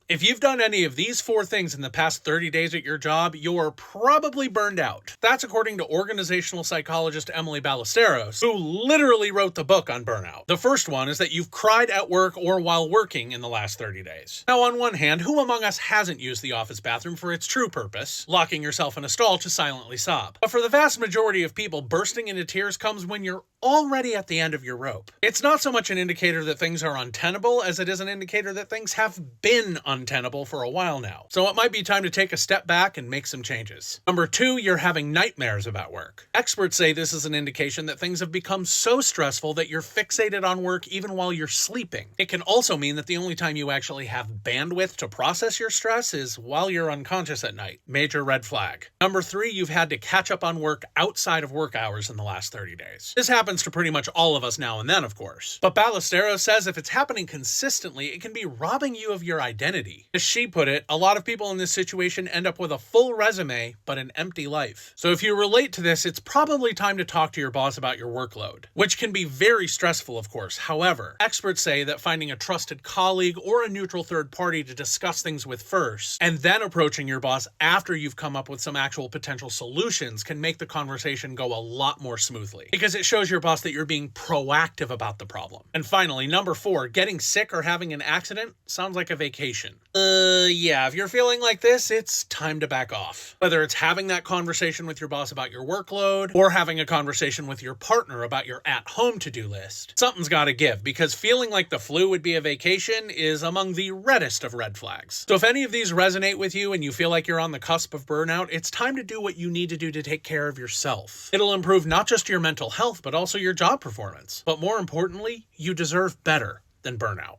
If you've done any of these 4 things in the past 30 days at your job, you're probably burned out. That's according to organizational psychologist Emily Ballesteros, who literally wrote the book on burnout. The first one is that you've cried at work or while working in the last 30 days. Now, on one hand, who among us hasn't used the office bathroom for its true purpose, locking yourself in a stall to silently sob? But for the vast majority of people, bursting into tears comes when you're already at the end of your rope. It's not so much an indicator that things are untenable as it is an indicator that things have been untenable for a while now. So it might be time to take a step back and make some changes. Number 2, you're having nightmares about work. Experts say this is an indication that things have become so stressful that you're fixated on work even while you're sleeping. It can also mean that the only time you actually have bandwidth to process your stress is while you're unconscious at night. Major red flag. Number 3, you've had to catch up on work outside of work hours in the last 30 days. This happens to pretty much all of us now and then, of course. But Ballesteros says if it's happening consistently, it can be robbing you of your identity. As she put it, a lot of people in this situation end up with a full resume, but an empty life. So if you relate to this, it's probably time to talk to your boss about your workload, which can be very stressful, of course. However, experts say that finding a trusted colleague or a neutral third party to discuss things with first, and then approaching your boss after you've come up with some actual potential solutions can make the conversation go a lot more smoothly, because it shows your boss that you're being proactive about the problem. And finally, number 4, getting sick or having an accident sounds like a vacation. Yeah, if you're feeling like this, it's time to back off. Whether it's having that conversation with your boss about your workload, or having a conversation with your partner about your at-home to-do list, something's gotta give, because feeling like the flu would be a vacation is among the reddest of red flags. So if any of these resonate with you and you feel like you're on the cusp of burnout, it's time to do what you need to do to take care of yourself. It'll improve not just your mental health, but also your job performance. But more importantly, you deserve better than burnout.